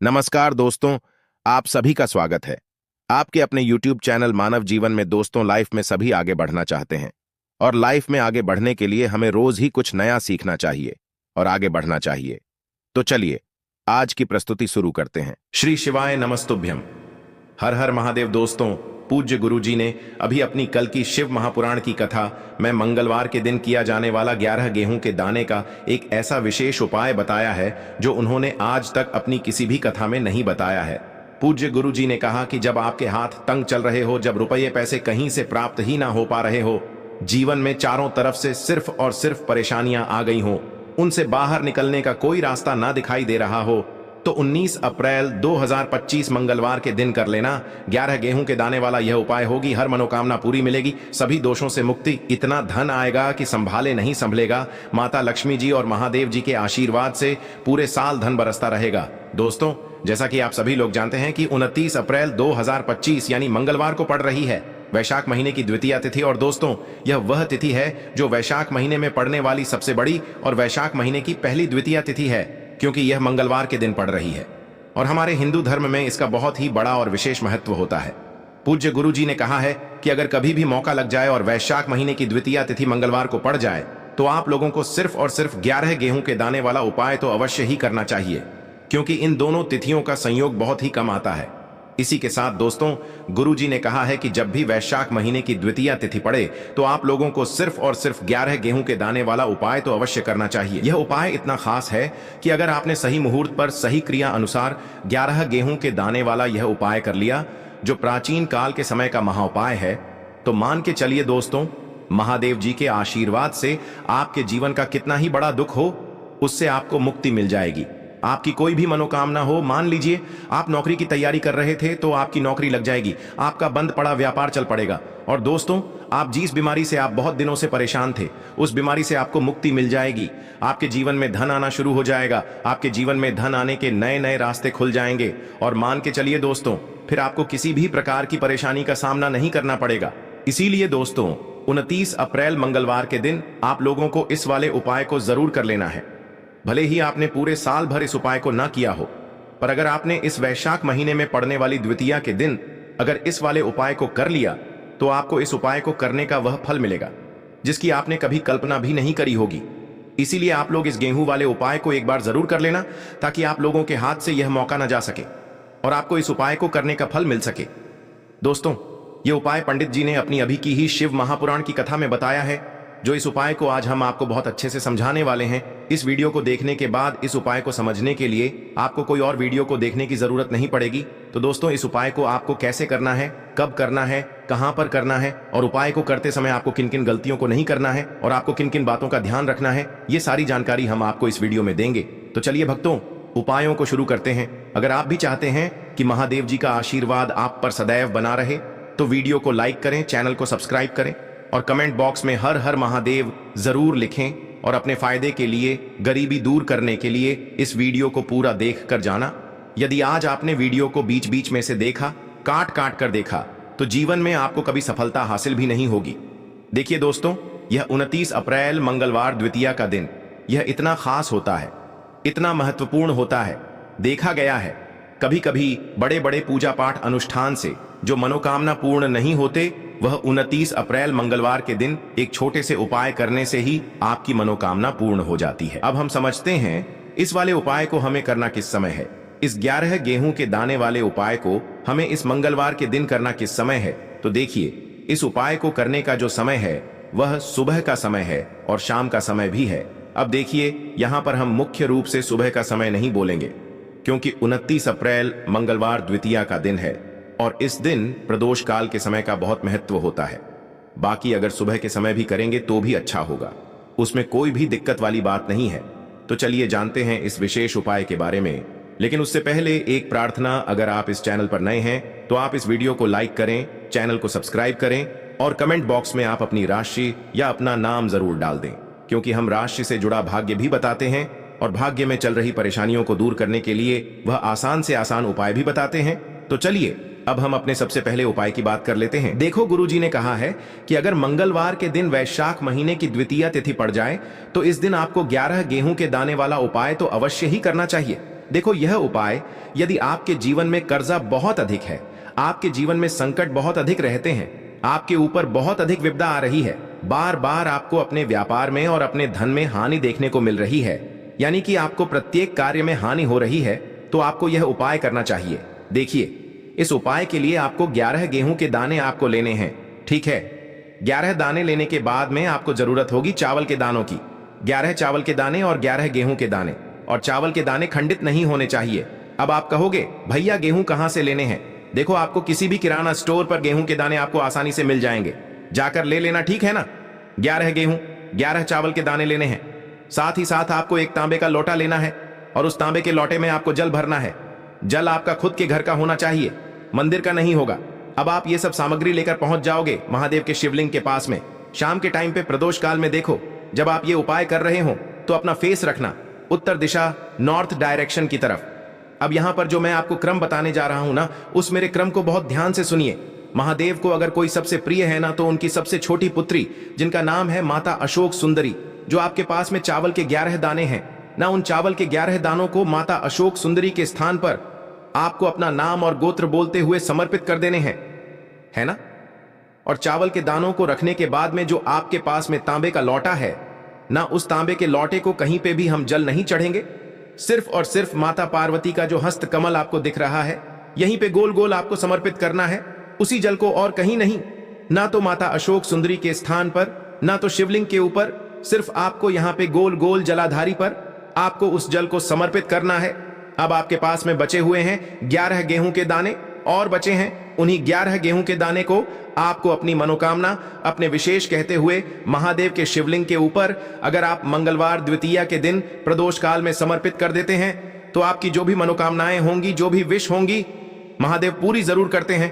नमस्कार दोस्तों, आप सभी का स्वागत है। आपके अपने YouTube चैनल मानव जीवन में दोस्तों लाइफ में सभी आगे बढ़ना चाहते हैं और लाइफ में आगे बढ़ने के लिए हमें रोज ही कुछ नया सीखना चाहिए और आगे बढ़ना चाहिए। तो चलिए आज की प्रस्तुति शुरू करते हैं। श्री शिवाय नमस्तुभ्यम। हर हर महादेव। दोस्तों, पूज्य गुरु जी ने अभी अपनी कल की शिव महापुराण की कथा में मंगलवार के दिन किया जाने वाला 11 गेहूं के दाने का एक ऐसा विशेष उपाय बताया है जो उन्होंने आज तक अपनी किसी भी कथा में नहीं बताया है। पूज्य गुरु जी ने कहा कि जब आपके हाथ तंग चल रहे हो, जब रुपये पैसे कहीं से प्राप्त ही ना हो पा रहे हो, जीवन में चारों तरफ से सिर्फ और सिर्फ परेशानियां आ गई हो, उनसे बाहर निकलने का कोई रास्ता ना दिखाई दे रहा हो, तो 19 अप्रैल 2025 मंगलवार के दिन कर लेना। 11 गेहूं के दाने वाला यह उपाय होगी, हर मनोकामना पूरी मिलेगी, सभी दोषों से मुक्ति, इतना धन आएगा कि संभाले नहीं संभलेगा। माता लक्ष्मी जी और महादेव जी के आशीर्वाद से पूरे साल धन बरसता रहेगा। दोस्तों, जैसा कि आप सभी लोग जानते हैं कि 29 अप्रैल 2025 यानी मंगलवार को पड़ रही है वैशाख महीने की द्वितीय तिथि। और दोस्तों, यह वह तिथि है जो वैशाख महीने में पड़ने वाली सबसे बड़ी और वैशाख महीने की पहली द्वितीय तिथि है, क्योंकि यह मंगलवार के दिन पड़ रही है और हमारे हिंदू धर्म में इसका बहुत ही बड़ा और विशेष महत्व होता है। पूज्य गुरु जी ने कहा है कि अगर कभी भी मौका लग जाए और वैशाख महीने की द्वितीय तिथि मंगलवार को पड़ जाए तो आप लोगों को सिर्फ और सिर्फ 11 गेहूं के दाने वाला उपाय तो अवश्य ही करना चाहिए, क्योंकि इन दोनों तिथियों का संयोग बहुत ही कम आता है। इसी के साथ दोस्तों, गुरु जी ने कहा है कि जब भी वैशाख महीने की द्वितीय तिथि पड़े तो आप लोगों को सिर्फ और सिर्फ 11 गेहूं के दाने वाला उपाय तो अवश्य करना चाहिए। यह उपाय इतना खास है कि अगर आपने सही मुहूर्त पर सही क्रिया अनुसार 11 गेहूं के दाने वाला यह उपाय कर लिया, जो प्राचीन काल के समय का महाउपाय है, तो मान के चलिए दोस्तों, महादेव जी के आशीर्वाद से आपके जीवन का कितना ही बड़ा दुख हो, उससे आपको मुक्ति मिल जाएगी। आपकी कोई भी मनोकामना हो, मान लीजिए आप नौकरी की तैयारी कर रहे थे तो आपकी नौकरी लग जाएगी, आपका बंद पड़ा व्यापार चल पड़ेगा। और दोस्तों, आप जिस बीमारी से आप बहुत दिनों से परेशान थे, उस बीमारी से आपको मुक्ति मिल जाएगी। आपके जीवन में धन आना शुरू हो जाएगा, आपके जीवन में धन आने के नए नए रास्ते खुल जाएंगे। और मान के चलिए दोस्तों, फिर आपको किसी भी प्रकार की परेशानी का सामना नहीं करना पड़ेगा। इसीलिए दोस्तों, 29 अप्रैल मंगलवार के दिन आप लोगों को इस वाले उपाय को जरूर कर लेना है। भले ही आपने पूरे साल भर इस उपाय को ना किया हो, पर अगर आपने इस वैशाख महीने में पड़ने वाली द्वितीया के दिन अगर इस वाले उपाय को कर लिया तो आपको इस उपाय को करने का वह फल मिलेगा जिसकी आपने कभी कल्पना भी नहीं करी होगी। इसीलिए आप लोग इस गेहूं वाले उपाय को एक बार जरूर कर लेना, ताकि आप लोगों के हाथ से यह मौका ना जा सके और आपको इस उपाय को करने का फल मिल सके। दोस्तों, यह उपाय पंडित जी ने अपनी अभी की ही शिव महापुराण की कथा में बताया है, जो इस उपाय को आज हम आपको बहुत अच्छे से समझाने वाले हैं। इस वीडियो को देखने के बाद इस उपाय को समझने के लिए आपको कोई और वीडियो को देखने की जरूरत नहीं पड़ेगी। तो दोस्तों, इस उपाय को आपको कैसे करना है, कब करना है, कहां पर करना है और उपाय को करते समय आपको किन किन गलतियों को नहीं करना है और आपको किन किन बातों का ध्यान रखना है, ये सारी जानकारी हम आपको इस वीडियो में देंगे। तो चलिए भक्तों, उपायों को शुरू करते हैं। अगर आप भी चाहते हैं कि महादेव जी का आशीर्वाद आप पर सदैव बना रहे तो वीडियो को लाइक करें, चैनल को सब्सक्राइब करें और कमेंट बॉक्स में हर हर महादेव जरूर लिखें। और अपने फायदे के लिए, गरीबी दूर करने के लिए इस वीडियो को पूरा देख कर जाना। यदि आज आपने वीडियो को बीच बीच में से देखा, काट काट कर देखा, तो जीवन में आपको कभी सफलता हासिल भी नहीं होगी। देखिए दोस्तों, यह 29 अप्रैल मंगलवार द्वितीया का दिन यह इतना खास होता है, इतना महत्वपूर्ण होता है। देखा गया है कभी कभी बड़े बड़े पूजा पाठ अनुष्ठान से जो मनोकामना पूर्ण नहीं होते, वह 29 अप्रैल मंगलवार के दिन एक छोटे से उपाय करने से ही आपकी मनोकामना पूर्ण हो जाती है। अब हम समझते हैं इस वाले उपाय को हमें करना किस समय है। इस 11 गेहूं के दाने वाले उपाय को हमें इस मंगलवार के दिन करना किस समय है। तो देखिए, इस उपाय को करने का जो समय है वह सुबह का समय है और शाम का समय भी है। अब देखिए, यहाँ पर हम मुख्य रूप से सुबह का समय नहीं बोलेंगे, क्योंकि 29 अप्रैल मंगलवार द्वितीया का दिन है और इस दिन प्रदोष काल के समय का बहुत महत्व होता है। बाकी अगर सुबह के समय भी करेंगे तो भी अच्छा होगा, उसमें कोई भी दिक्कत वाली बात नहीं है। तो चलिए जानते हैं इस विशेष उपाय के बारे में। लेकिन उससे पहले एक प्रार्थना, अगर आप इस चैनल पर नए हैं तो आप इस वीडियो को लाइक करें, चैनल को सब्सक्राइब करें और कमेंट बॉक्स में आप अपनी राशि या अपना नाम जरूर डाल दें, क्योंकि हम राशि से जुड़ा भाग्य भी बताते हैं और भाग्य में चल रही परेशानियों को दूर करने के लिए वह आसान से आसान उपाय भी बताते हैं। तो चलिए अब हम अपने सबसे पहले उपाय की बात कर लेते हैं। देखो, गुरुजी ने कहा है कि अगर मंगलवार के दिन वैशाख महीने की द्वितीय तिथि पड़ जाए तो इस दिन आपको 11 गेहूं के दाने वाला उपाय तो अवश्य ही करना चाहिए। देखो, यह उपाय यदि आपके जीवन में कर्जा बहुत अधिक है, आपके जीवन में संकट बहुत अधिक रहते हैं, आपके ऊपर बहुत अधिक विपदा आ रही है, बार बार आपको अपने व्यापार में और अपने धन में हानि देखने को मिल रही है, यानी कि आपको प्रत्येक कार्य में हानि हो रही है, तो आपको यह उपाय करना चाहिए। देखिए, इस उपाय के लिए आपको 11 गेहूं के दाने आपको लेने हैं। ठीक है, 11 दाने लेने के बाद में आपको जरूरत होगी चावल के दानों की। 11 चावल के दाने और 11 गेहूं के दाने, और चावल के दाने खंडित नहीं होने चाहिए। अब आप कहोगे, भैया गेहूं कहां से लेने हैं? देखो, आपको किसी भी किराना स्टोर पर गेहूं के दाने आपको आसानी से मिल जाएंगे, जाकर ले लेना, ठीक है ना। 11 गेहूं, 11 चावल के दाने लेने हैं। साथ ही साथ आपको एक तांबे का लोटा लेना है, और उस तांबे के लोटे में आपको जल भरना है। जल आपका खुद के घर का होना चाहिए, मंदिर का नहीं होगा। अब आप ये सब सामग्री लेकर पहुंच जाओगे महादेव के शिवलिंग के पास में। शाम के टाइम पे प्रदोष काल में देखो, जब आप ये उपाय कर रहे हो तो अपना फेस रखना उत्तर दिशा, नॉर्थ डायरेक्शन की तरफ। अब यहां पर जो मैं आपको क्रम बताने जा रहा हूं ना, उस मेरे क्रम को बहुत ध्यान से सुनिए। महादेव को अगर कोई सबसे प्रिय है ना, तो उनकी सबसे छोटी पुत्री, जिनका नाम है माता अशोक सुंदरी, जो आपके पास में चावल के 11 दाने हैं ना, उन चावल के 11 दानों को माता अशोक सुंदरी के स्थान पर आपको अपना नाम और गोत्र बोलते हुए समर्पित कर देने हैं, है ना। और चावल के दानों को रखने के बाद में जो आपके पास में तांबे का लौटा है ना, उस तांबे के लौटे को कहीं पे भी हम जल नहीं चढ़ेंगे। सिर्फ और सिर्फ माता पार्वती का जो हस्त कमल आपको दिख रहा है, यहीं पे गोल गोल आपको समर्पित करना है, उसी जल को, और कहीं नहीं। ना तो माता अशोक सुंदरी के स्थान पर, ना तो शिवलिंग के ऊपर, सिर्फ आपको यहां पे गोल गोल जलाधारी पर आपको उस जल को समर्पित करना है। अब आपके पास में बचे हुए हैं 11 गेहूं के दाने, और बचे हैं उन्हीं 11 गेहूं के दाने को आपको अपनी मनोकामना, अपने विशेष कहते हुए महादेव के शिवलिंग के ऊपर, अगर आप मंगलवार द्वितीया के दिन प्रदोष काल में समर्पित कर देते हैं, तो आपकी जो भी मनोकामनाएं होंगी, जो भी विश होंगी, महादेव पूरी जरूर करते हैं।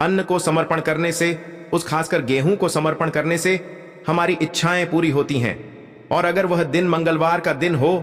अन्न को समर्पण करने से, उस खासकर गेहूं को समर्पण करने से हमारी इच्छाएं पूरी होती हैं। और अगर वह दिन मंगलवार का दिन हो,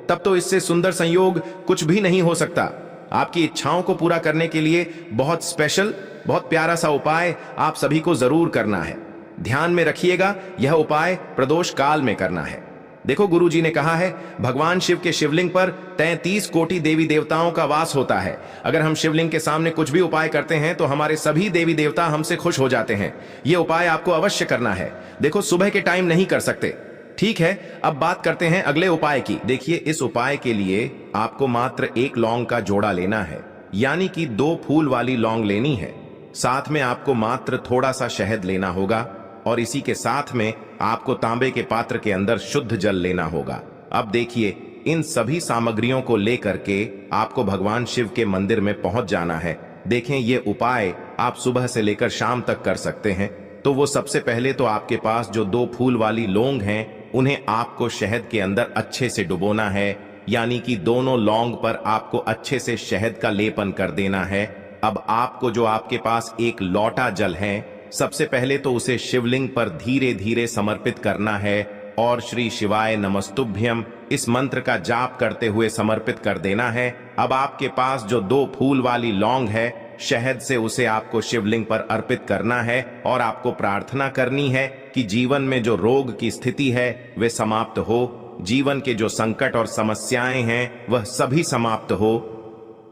तब तो इससे सुंदर संयोग कुछ भी नहीं हो सकता। आपकी इच्छाओं को पूरा करने के लिए बहुत स्पेशल, बहुत प्यारा सा उपाय आप सभी को जरूर करना है। ध्यान में रखिएगा, यह उपाय प्रदोष काल में करना है। देखो, गुरुजी ने कहा है, भगवान शिव के शिवलिंग पर 33 कोटि देवी देवताओं का वास होता है। अगर हम शिवलिंग के सामने कुछ भी उपाय करते हैं तो हमारे सभी देवी देवता हमसे खुश हो जाते हैं। यह उपाय आपको अवश्य करना है। देखो, सुबह के टाइम नहीं कर सकते, ठीक है। अब बात करते हैं अगले उपाय की। देखिए, इस उपाय के लिए आपको मात्र 1 लौंग का जोड़ा लेना है, यानी कि 2 फूल वाली लौंग लेनी है। साथ में आपको मात्र थोड़ा सा शहद लेना होगा, और इसी के साथ में आपको तांबे के पात्र के अंदर शुद्ध जल लेना होगा। अब देखिए, इन सभी सामग्रियों को लेकर के आपको भगवान शिव के मंदिर में पहुंच जाना है। देखें, ये उपाय आप सुबह से लेकर शाम तक कर सकते हैं। तो वो सबसे पहले तो आपके पास जो 2 फूल वाली लौंग हैं, उन्हें आपको शहद के अंदर अच्छे से डुबोना है, यानी कि दोनों लौंग पर आपको अच्छे से शहद का लेपन कर देना है। अब आपको जो आपके पास 1 लोटा जल है, सबसे पहले तो उसे शिवलिंग पर धीरे धीरे समर्पित करना है, और श्री शिवाय नमस्तुभ्यम इस मंत्र का जाप करते हुए समर्पित कर देना है। अब आपके पास जो 2 फूल वाली लौंग है, शहद से उसे आपको शिवलिंग पर अर्पित करना है, और आपको प्रार्थना करनी है कि जीवन में जो रोग की स्थिति है वे समाप्त हो, जीवन के जो संकट और समस्याएं हैं वह सभी समाप्त हो,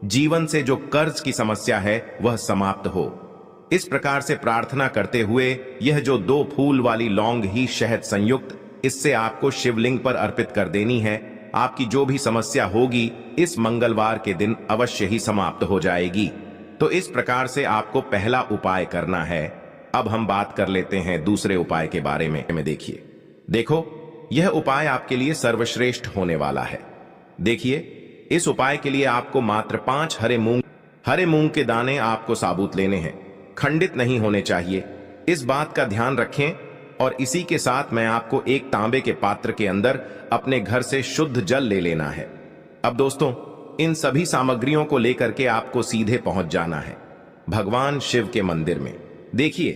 जीवन से जो कर्ज की समस्या है वह समाप्त हो। इस प्रकार से प्रार्थना करते हुए यह जो 2 फूल वाली लौंग ही शहद संयुक्त, इससे आपको शिवलिंग पर अर्पित कर देनी है। आपकी जो भी समस्या होगी इस मंगलवार के दिन अवश्य ही समाप्त हो जाएगी। तो इस प्रकार से आपको पहला उपाय करना है। अब हम बात कर लेते हैं दूसरे उपाय के बारे में। देखिए, देखो, यह उपाय आपके लिए सर्वश्रेष्ठ होने वाला है। देखिए, इस उपाय के लिए आपको मात्र 5 हरे मूंग के दाने आपको साबुत लेने हैं, खंडित नहीं होने चाहिए। इस बात का ध्यान रखें। और इसी के साथ मैं आपको एक तांबे के पात्र के अंदर अपने घर से शुद्ध जल ले लेना है। अब दोस्तों, इन सभी सामग्रियों को लेकर के आपको सीधे पहुंच जाना है भगवान शिव के मंदिर में। देखिए,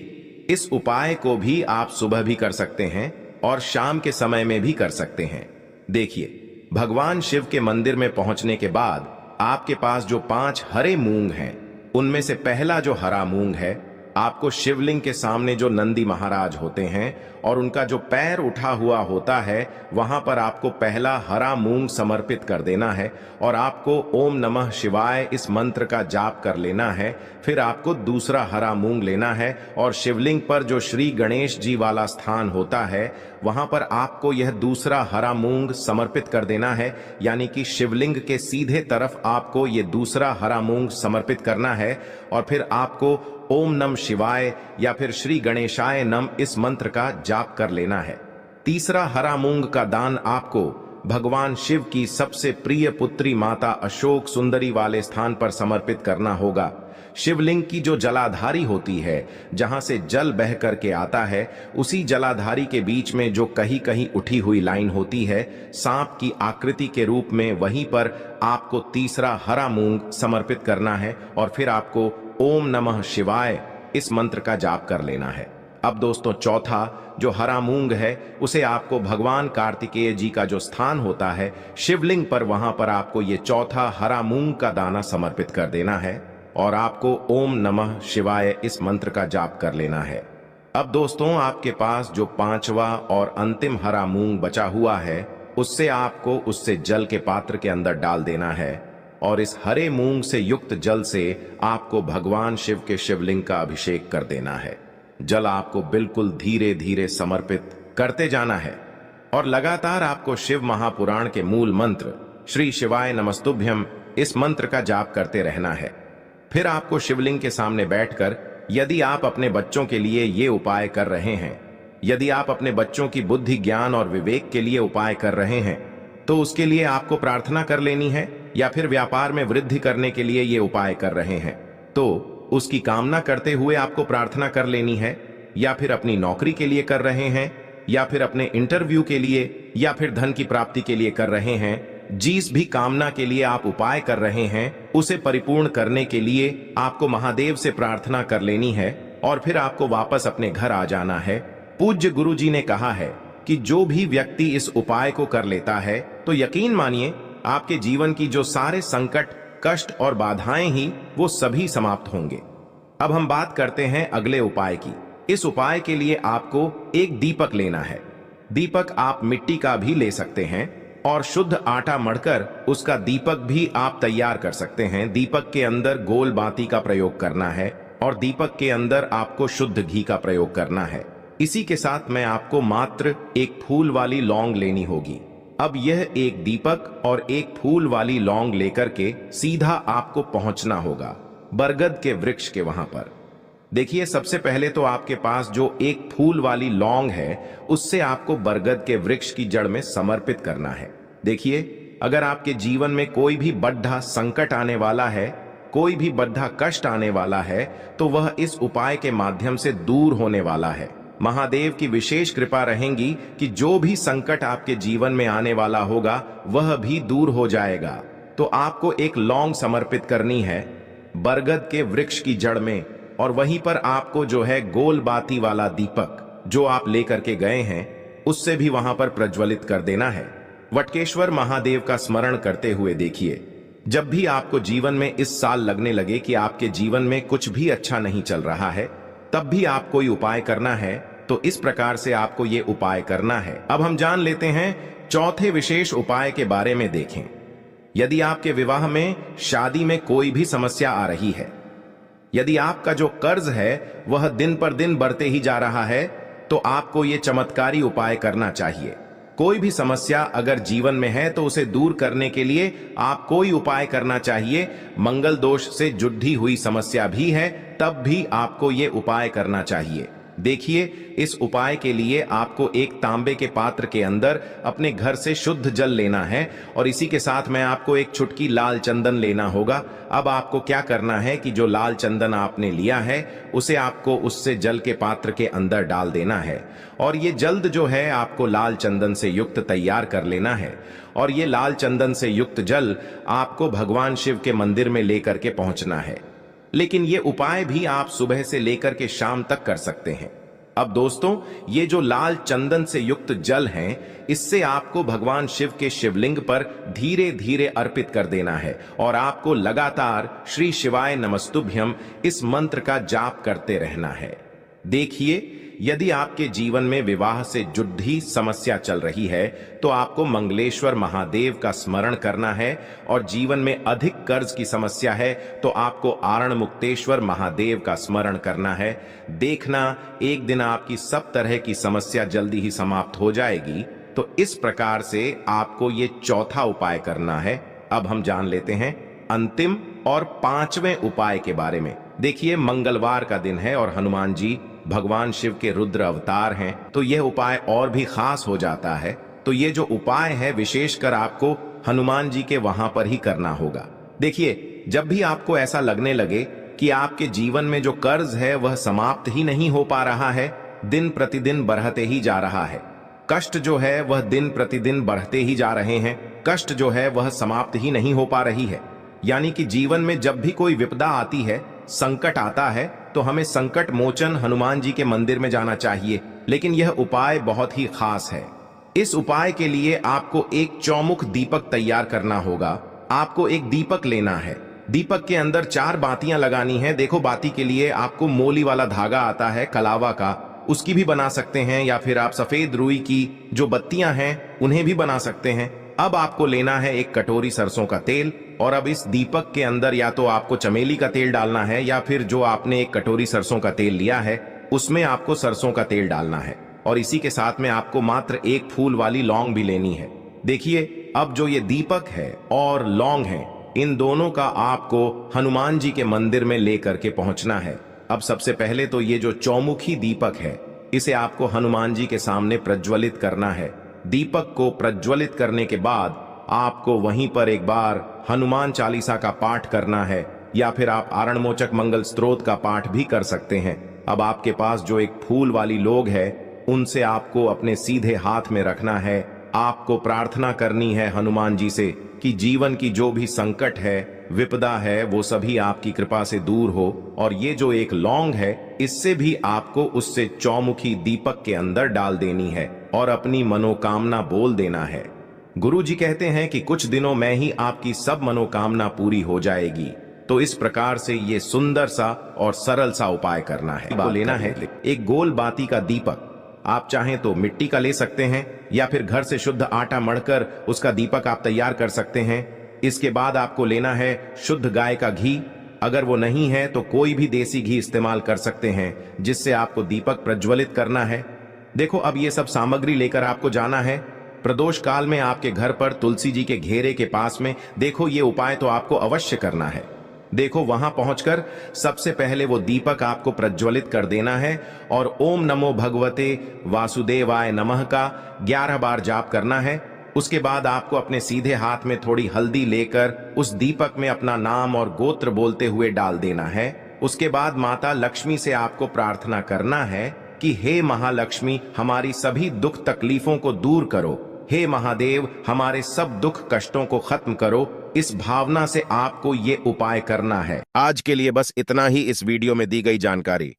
इस उपाय को भी आप सुबह भी कर सकते हैं और शाम के समय में भी कर सकते हैं। देखिए, भगवान शिव के मंदिर में पहुंचने के बाद आपके पास जो 5 हरे मूंग हैं, उनमें से पहला जो हरा मूंग है आपको शिवलिंग के सामने जो नंदी महाराज होते हैं और उनका जो पैर उठा हुआ होता है, वहां पर आपको पहला हरा मूंग समर्पित कर देना है और आपको ओम नमः शिवाय इस मंत्र का जाप कर लेना है। फिर आपको दूसरा हरा मूंग लेना है और शिवलिंग पर जो श्री गणेश जी वाला स्थान होता है, वहां पर आपको यह दूसरा हरा मूंग समर्पित कर देना है, यानी कि शिवलिंग के सीधे तरफ आपको ये दूसरा हरा मूंग समर्पित करना है और फिर आपको ओम नम शिवाय या फिर श्री गणेशाय नम इस मंत्र का जाप कर लेना है। तीसरा हरा मूंग का दान आपको भगवान शिव की सबसे प्रिय पुत्री माता अशोक सुंदरी वाले स्थान पर समर्पित करना होगा। शिवलिंग की जो जलाधारी होती है, जहां से जल बह करके आता है, उसी जलाधारी के बीच में जो कहीं कहीं उठी हुई लाइन होती है सांप की आकृति के रूप में, वहीं पर आपको तीसरा हरा मूंग समर्पित करना है और फिर आपको ओम नमः शिवाय इस मंत्र का जाप कर लेना है। अब दोस्तों, चौथा जो हरा मूंग है उसे आपको भगवान कार्तिकेय जी का जो स्थान होता है शिवलिंग पर, वहां पर आपको ये चौथा हरा मूंग का दाना समर्पित कर देना है और आपको ओम नमः शिवाय इस मंत्र का जाप कर लेना है। अब दोस्तों, आपके पास जो पांचवा और अंतिम हरा मूंग बचा हुआ है, उससे आपको उससे जल के पात्र के अंदर डाल देना है और इस हरे मूंग से युक्त जल से आपको भगवान शिव के शिवलिंग का अभिषेक कर देना है। जल आपको बिल्कुल धीरे धीरे समर्पित करते जाना है और लगातार आपको शिव महापुराण के मूल मंत्र श्री शिवाय नमस्तुभ्यम इस मंत्र का जाप करते रहना है। फिर आपको शिवलिंग के सामने बैठकर, यदि आप अपने बच्चों के लिए ये उपाय कर रहे हैं, यदि आप अपने बच्चों की बुद्धि ज्ञान और विवेक के लिए उपाय कर रहे हैं, तो उसके लिए आपको प्रार्थना कर लेनी है, या फिर व्यापार में वृद्धि करने के लिए ये उपाय कर रहे हैं तो उसकी कामना करते हुए आपको प्रार्थना कर लेनी है, या फिर अपनी नौकरी के लिए कर रहे हैं, या फिर अपने इंटरव्यू के लिए, या फिर धन की प्राप्ति के लिए कर रहे हैं, जिस भी कामना के लिए आप उपाय कर रहे हैं उसे परिपूर्ण करने के लिए आपको महादेव से प्रार्थना कर लेनी है और फिर आपको वापस अपने घर आ जाना है। पूज्य गुरु जी ने कहा है कि जो भी व्यक्ति इस उपाय को कर लेता है तो यकीन मानिए आपके जीवन की जो सारे संकट, कष्ट और बाधाएं ही वो सभी समाप्त होंगे। अब हम बात करते हैं अगले उपाय की। इस उपाय के लिए आपको एक दीपक लेना है। दीपक आप मिट्टी का भी ले सकते हैं और शुद्ध आटा मढ़कर उसका दीपक भी आप तैयार कर सकते हैं। दीपक के अंदर गोल बाती का प्रयोग करना है और दीपक के अंदर आपको शुद्ध घी का प्रयोग करना है। इसी के साथ में आपको मात्र एक फूल वाली लौंग लेनी होगी। अब यह एक दीपक और एक फूल वाली लौंग लेकर के सीधा आपको पहुंचना होगा बरगद के वृक्ष के वहां पर। देखिए, सबसे पहले तो आपके पास जो एक फूल वाली लौंग है उससे आपको बरगद के वृक्ष की जड़ में समर्पित करना है। देखिए, अगर आपके जीवन में कोई भी बड़ा संकट आने वाला है, कोई भी बड़ा कष्ट आने वाला है, तो वह इस उपाय के माध्यम से दूर होने वाला है। महादेव की विशेष कृपा रहेगी कि जो भी संकट आपके जीवन में आने वाला होगा वह भी दूर हो जाएगा। तो आपको एक लौंग समर्पित करनी है बरगद के वृक्ष की जड़ में और वहीं पर आपको जो है गोल बाती वाला दीपक जो आप लेकर के गए हैं उससे भी वहां पर प्रज्वलित कर देना है। वटकेश्वर महादेव का स्मरण करते हुए देखिए, जब भी आपको जीवन में इस साल लगने लगे कि आपके जीवन में कुछ भी अच्छा नहीं चल रहा है, तब भी आप कोई उपाय करना है तो इस प्रकार से आपको ये उपाय करना है। अब हम जान लेते हैं चौथे विशेष उपाय के बारे में। देखें, यदि आपके विवाह में, शादी में कोई भी समस्या आ रही है, यदि आपका जो कर्ज है वह दिन पर दिन बढ़ते ही जा रहा है, तो आपको ये चमत्कारी उपाय करना चाहिए। कोई भी समस्या अगर जीवन में है तो उसे दूर करने के लिए आप कोई उपाय करना चाहिए। मंगल दोष से जुड़ी हुई समस्या भी है तब भी आपको ये उपाय करना चाहिए। देखिए, इस उपाय के लिए आपको एक तांबे के पात्र के अंदर अपने घर से शुद्ध जल लेना है और इसी के साथ में आपको एक चुटकी लाल चंदन लेना होगा। अब आपको क्या करना है कि जो लाल चंदन आपने लिया है उसे आपको उससे जल के पात्र के अंदर डाल देना है और ये जल्द जो है आपको लाल चंदन से युक्त तैयार कर लेना है और ये लाल चंदन से युक्त जल आपको भगवान शिव के मंदिर में लेकर के पहुंचना है। लेकिन ये उपाय भी आप सुबह से लेकर के शाम तक कर सकते हैं। अब दोस्तों, ये जो लाल चंदन से युक्त जल हैं, इससे आपको भगवान शिव के शिवलिंग पर धीरे धीरे अर्पित कर देना है और आपको लगातार श्री शिवाय नमस्तुभ्यम इस मंत्र का जाप करते रहना है। देखिए, यदि आपके जीवन में विवाह से जुड़ी समस्या चल रही है तो आपको मंगलेश्वर महादेव का स्मरण करना है, और जीवन में अधिक कर्ज की समस्या है तो आपको आरण मुक्तेश्वर महादेव का स्मरण करना है। देखना, एक दिन आपकी सब तरह की समस्या जल्दी ही समाप्त हो जाएगी। तो इस प्रकार से आपको ये चौथा उपाय करना है। अब हम जान लेते हैं अंतिम और पांचवें उपाय के बारे में। देखिए, मंगलवार का दिन है और हनुमान जी भगवान शिव के रुद्र अवतार हैं, तो यह उपाय और भी खास हो जाता है। तो ये जो उपाय है विशेषकर आपको हनुमान जी के वहां पर ही करना होगा। देखिए, जब भी आपको ऐसा लगने लगे कि आपके जीवन में जो कर्ज है वह समाप्त ही नहीं हो पा रहा है, दिन प्रतिदिन बढ़ते ही जा रहा है, कष्ट जो है वह दिन प्रतिदिन बढ़ते ही जा रहे हैं, कष्ट जो है वह समाप्त ही नहीं हो पा रही है, यानी कि जीवन में जब भी कोई विपदा आती है, संकट आता है, तो हमें संकट मोचन हनुमान जी के मंदिर में जाना चाहिए। लेकिन यह उपाय बहुत ही खास है। इस उपाय के लिए आपको एक चौमुख दीपक तैयार करना होगा। आपको एक दीपक लेना है, दीपक के अंदर 4 बातियां लगानी है। देखो, बाती के लिए आपको मोली वाला धागा आता है कलावा का, उसकी भी बना सकते हैं, या फिर आप सफेद रुई की जो बत्तियां हैं उन्हें भी बना सकते हैं। अब आपको लेना है एक कटोरी सरसों का तेल, और अब इस दीपक के अंदर या तो आपको चमेली का तेल डालना है, या फिर जो आपने एक कटोरी सरसों का तेल लिया है उसमें आपको सरसों का तेल डालना है, और इसी के साथ में आपको मात्र एक फूल वाली लौंग भी लेनी है। देखिए, अब जो ये दीपक है और लौंग है, इन दोनों का आपको हनुमान जी के मंदिर में लेकर के पहुंचना है। अब सबसे पहले तो ये जो चौमुखी दीपक है, इसे आपको हनुमान जी के सामने प्रज्वलित करना है। दीपक को प्रज्वलित करने के बाद आपको वहीं पर एक बार हनुमान चालीसा का पाठ करना है, या फिर आप आरणमोचक मंगल स्तोत्र का पाठ भी कर सकते हैं। अब आपके पास जो एक फूल वाली लोग है, उनसे आपको अपने सीधे हाथ में रखना है। आपको प्रार्थना करनी है हनुमान जी से कि जीवन की जो भी संकट है, विपदा है, वो सभी आपकी कृपा से दूर हो। और ये जो एक लौंग है, इससे भी आपको उससे चौमुखी दीपक के अंदर डाल देनी है और अपनी मनोकामना बोल देना है। गुरु जी कहते हैं कि कुछ दिनों में ही आपकी सब मनोकामना पूरी हो जाएगी। तो इस प्रकार से ये सुंदर सा और सरल सा उपाय करना है। आपको लेना है एक गोल बाती का दीपक। आप चाहें तो मिट्टी का ले सकते हैं, या फिर घर से शुद्ध आटा मढ़कर उसका दीपक आप तैयार कर सकते हैं। इसके बाद आपको लेना है शुद्ध गाय का घी। अगर वो नहीं है तो कोई भी देसी घी इस्तेमाल कर सकते हैं, जिससे आपको दीपक प्रज्वलित करना है। देखो, अब ये सब सामग्री लेकर आपको जाना है प्रदोष काल में आपके घर पर तुलसी जी के घेरे के पास में। देखो, ये उपाय तो आपको अवश्य करना है। देखो, वहां पहुंचकर सबसे पहले वो दीपक आपको प्रज्वलित कर देना है और ओम नमो भगवते वासुदेवाय नमः का 11 बार जाप करना है। उसके बाद आपको अपने सीधे हाथ में थोड़ी हल्दी लेकर उस दीपक में अपना नाम और गोत्र बोलते हुए डाल देना है। उसके बाद माता लक्ष्मी से आपको प्रार्थना करना है कि हे महालक्ष्मी, हमारी सभी दुख तकलीफों को दूर करो। हे महादेव, हमारे सब दुख कष्टों को खत्म करो। इस भावना से आपको ये उपाय करना है। आज के लिए बस इतना ही इस वीडियो में दी गई जानकारी।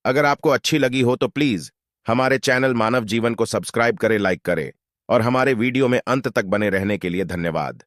अगर आपको अच्छी लगी हो तो प्लीज हमारे चैनल मानव जीवन को सब्सक्राइब करें, लाइक करें, और हमारे वीडियो में अंत तक बने रहने के लिए धन्यवाद।